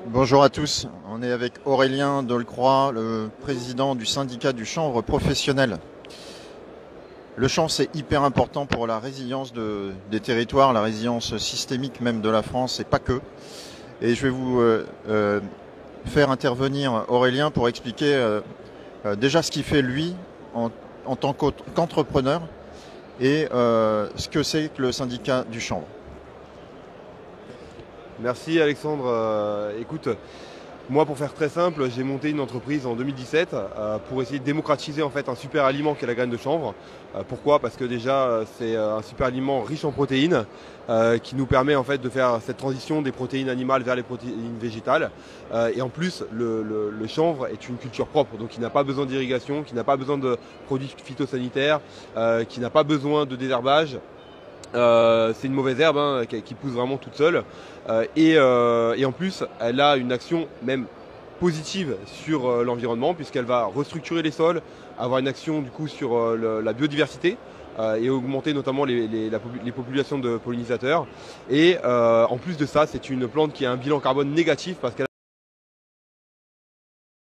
Bonjour à tous, on est avec Aurélien Delcroix, le président du syndicat du chanvre professionnel. Le chanvre, c'est hyper important pour la résilience des territoires, la résilience systémique même de la France et pas que. Et je vais vous faire intervenir Aurélien pour expliquer déjà ce qu'il fait lui en tant qu'entrepreneur et ce que c'est que le syndicat du chanvre. Merci Alexandre. Écoute, moi pour faire très simple, j'ai monté une entreprise en 2017 pour essayer de démocratiser en fait un super aliment qui est la graine de chanvre. Pourquoi? Parce que déjà c'est un super aliment riche en protéines qui nous permet en fait de faire cette transition des protéines animales vers les protéines végétales. Et en plus le chanvre est une culture propre, donc il n'a pas besoin d'irrigation, qui n'a pas besoin de produits phytosanitaires, qui n'a pas besoin de désherbage. C'est une mauvaise herbe qui pousse vraiment toute seule et en plus elle a une action même positive sur l'environnement puisqu'elle va restructurer les sols, avoir une action du coup sur la biodiversité et augmenter notamment les populations de pollinisateurs et en plus de ça c'est une plante qui a un bilan carbone négatif parce qu'elle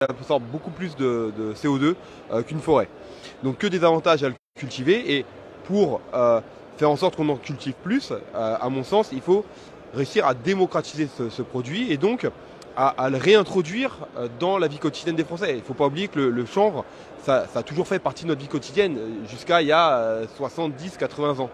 absorbe beaucoup plus de CO2 qu'une forêt. Donc que des avantages à le cultiver et pour faire en sorte qu'on en cultive plus, à mon sens, il faut réussir à démocratiser ce produit et donc à le réintroduire dans la vie quotidienne des Français. Il ne faut pas oublier que le chanvre, ça a toujours fait partie de notre vie quotidienne, jusqu'à il y a 70-80 ans.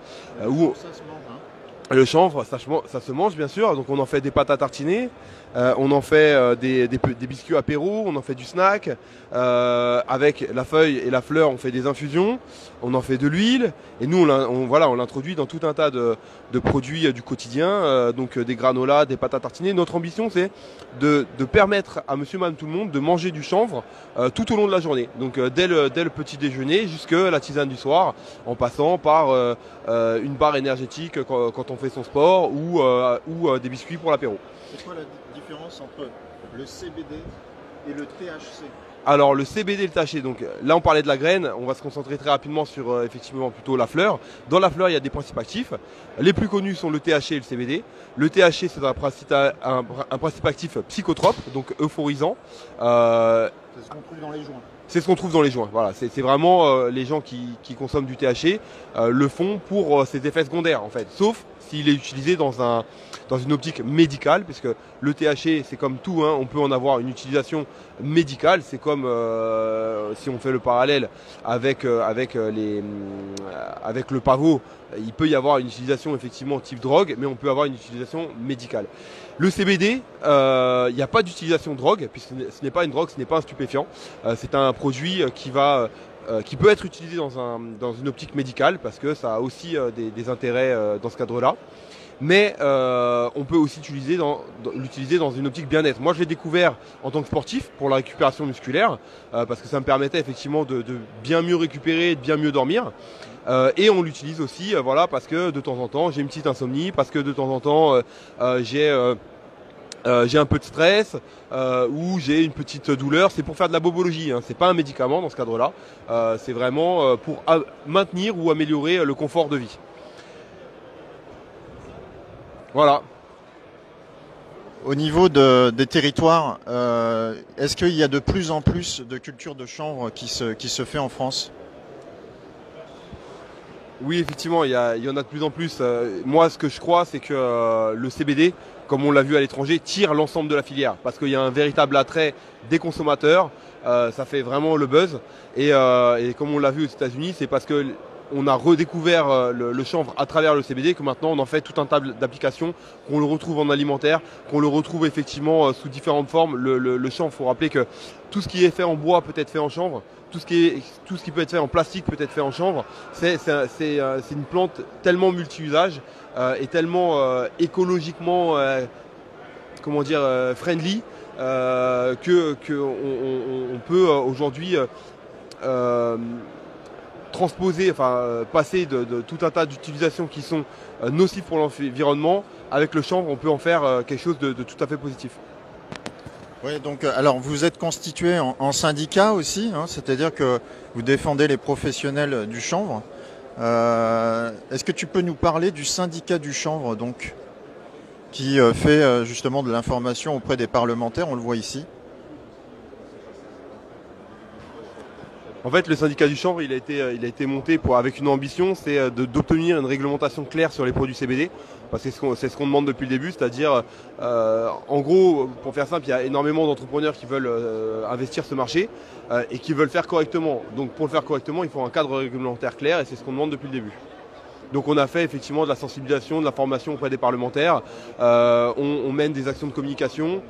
Où Ça se mange, hein. le chanvre, ça se mange bien sûr, donc on en fait des pâtes à tartiner, on en fait des biscuits apéro, on en fait du snack, avec la feuille et la fleur on fait des infusions, on en fait de l'huile, et nous on l'introduit dans tout un tas de produits du quotidien, donc des granolas, des pâtes à tartiner. Notre ambition c'est de permettre à monsieur, madame, tout le monde de manger du chanvre tout au long de la journée, donc dès le petit déjeuner jusqu'à la tisane du soir, en passant par une barre énergétique quand on fait son sport ou des biscuits pour l'apéro. C'est quoi la différence entre le CBD et le THC? Alors le CBD et le THC, donc là on parlait de la graine, on va se concentrer très rapidement sur effectivement plutôt la fleur. Dans la fleur il y a des principes actifs, les plus connus sont le THC et le CBD. Le THC c'est un principe actif psychotrope, donc euphorisant. C'est ce qu'on trouve dans les joints. C'est ce qu'on trouve dans les joints. Voilà, c'est vraiment les gens qui consomment du THC le font pour ses effets secondaires en fait, sauf s'il est utilisé dans une optique médicale, puisque le THC c'est comme tout, on peut en avoir une utilisation médicale. C'est comme si on fait le parallèle avec le pavot, il peut y avoir une utilisation effectivement type drogue, mais on peut avoir une utilisation médicale. Le CBD, il n'y a pas d'utilisation drogue, puisque ce n'est pas une drogue, ce n'est pas un stupéfiant. C'est un produit qui peut être utilisé dans une optique médicale, parce que ça a aussi des intérêts dans ce cadre-là. Mais on peut aussi l'utiliser dans une optique bien-être. Moi je l'ai découvert en tant que sportif pour la récupération musculaire, parce que ça me permettait effectivement de bien mieux récupérer, de bien mieux dormir. Et on l'utilise aussi parce que de temps en temps j'ai une petite insomnie, parce que de temps en temps j'ai un peu de stress ou j'ai une petite douleur. C'est pour faire de la bobologie, c'est pas un médicament dans ce cadre-là. C'est vraiment pour maintenir ou améliorer le confort de vie. Voilà. Au niveau des territoires, est-ce qu'il y a de plus en plus de culture de chanvre qui se fait en France? Oui, effectivement, il y en a de plus en plus. Moi, ce que je crois, c'est que le CBD, comme on l'a vu à l'étranger, tire l'ensemble de la filière, parce qu'il y a un véritable attrait des consommateurs. Ça fait vraiment le buzz. Et comme on l'a vu aux États-Unis, c'est parce que on a redécouvert le chanvre à travers le CBD que maintenant on en fait tout un tas d'applications, qu'on le retrouve en alimentaire, qu'on le retrouve effectivement sous différentes formes. Le chanvre, il faut rappeler que tout ce qui est fait en bois peut être fait en chanvre, tout ce qui peut être fait en plastique peut être fait en chanvre. C'est une plante tellement multi-usage et tellement écologiquement friendly que on peut aujourd'hui passer de tout un tas d'utilisations qui sont nocives pour l'environnement. Avec le chanvre, on peut en faire quelque chose de tout à fait positif. Oui, donc alors vous êtes constitué en syndicat aussi, c'est-à-dire que vous défendez les professionnels du chanvre. Est-ce que tu peux nous parler du syndicat du chanvre donc? qui fait justement de l'information auprès des parlementaires, on le voit ici. En fait, le syndicat du chanvre, il a été monté avec une ambition, c'est d'obtenir une réglementation claire sur les produits CBD, parce que c'est ce qu'on demande depuis le début, c'est-à-dire, en gros, pour faire simple, il y a énormément d'entrepreneurs qui veulent investir ce marché et qui veulent faire correctement. Donc, pour le faire correctement, il faut un cadre réglementaire clair, et c'est ce qu'on demande depuis le début. Donc on a fait effectivement de la sensibilisation, de la formation auprès des parlementaires, on mène des actions de communication,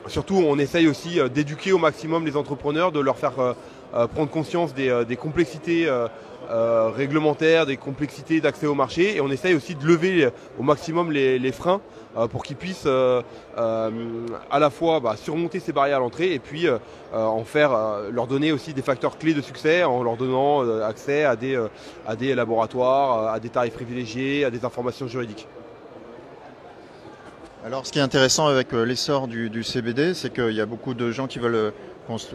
surtout on essaye aussi d'éduquer au maximum les entrepreneurs, de leur faire prendre conscience des complexités réglementaires, des complexités d'accès au marché, et on essaye aussi de lever au maximum les freins pour qu'ils puissent à la fois surmonter ces barrières à l'entrée et puis leur donner aussi des facteurs clés de succès en leur donnant accès à des laboratoires, à des tarifs privilégiés, à des informations juridiques. Alors ce qui est intéressant avec l'essor du CBD, c'est qu'il y a beaucoup de gens qui veulent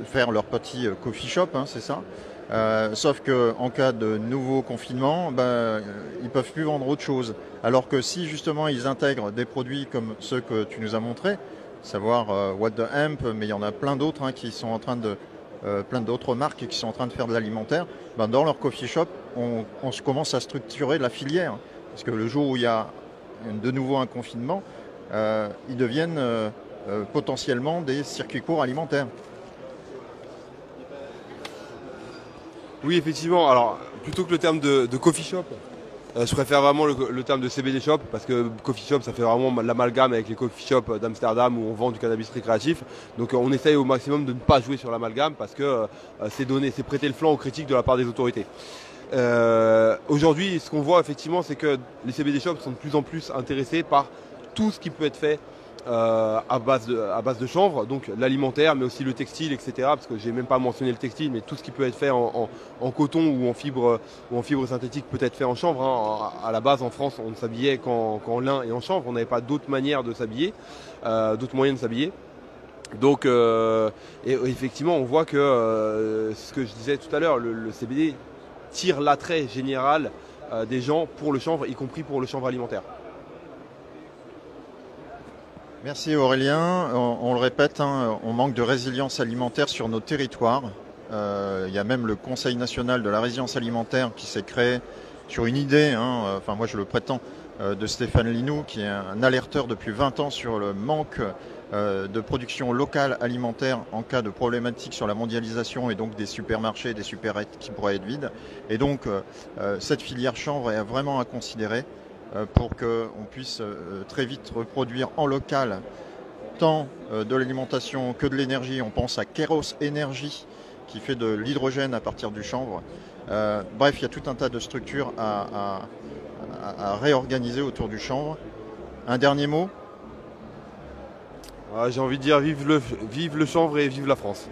faire leur petit coffee shop, hein, c'est ça. Sauf qu'en cas de nouveau confinement, ils ne peuvent plus vendre autre chose. Alors que si justement ils intègrent des produits comme ceux que tu nous as montrés, savoir What the Hemp, mais il y en a plein d'autres qui sont en train de plein d'autres marques qui sont en train de faire de l'alimentaire, dans leur coffee shop, on commence à structurer la filière. Parce que le jour où il y a de nouveau un confinement, ils deviennent potentiellement des circuits courts alimentaires. Oui, effectivement. Alors, plutôt que le terme de coffee shop, je préfère vraiment le terme de CBD shop, parce que coffee shop, ça fait vraiment l'amalgame avec les coffee shops d'Amsterdam où on vend du cannabis récréatif. Donc on essaye au maximum de ne pas jouer sur l'amalgame, parce que c'est prêter le flanc aux critiques de la part des autorités. Aujourd'hui, ce qu'on voit effectivement, c'est que les CBD shops sont de plus en plus intéressés par tout ce qui peut être fait à base de chanvre, donc l'alimentaire, mais aussi le textile, etc. Parce que j'ai même pas mentionné le textile, mais tout ce qui peut être fait en coton ou en fibre synthétique peut être fait en chanvre. Hein. À la base, en France, on ne s'habillait qu'en lin et en chanvre. On n'avait pas d'autres manières de s'habiller, d'autres moyens de s'habiller. Donc, et effectivement, on voit que ce que je disais tout à l'heure, le CBD tire l'attrait général des gens pour le chanvre, y compris pour le chanvre alimentaire. Merci Aurélien. On le répète, on manque de résilience alimentaire sur nos territoires. Il y a même le Conseil national de la résilience alimentaire qui s'est créé sur une idée, enfin moi je le prétends, de Stéphane Linou, qui est un alerteur depuis 20 ans sur le manque de production locale alimentaire en cas de problématique sur la mondialisation et donc des supermarchés, des supérettes qui pourraient être vides. Et donc cette filière chanvre est vraiment à considérer pour qu'on puisse très vite reproduire en local tant de l'alimentation que de l'énergie. On pense à Keros Energy qui fait de l'hydrogène à partir du chanvre. Bref, il y a tout un tas de structures à réorganiser autour du chanvre. Un dernier mot ? J'ai envie de dire vive le chanvre et vive la France.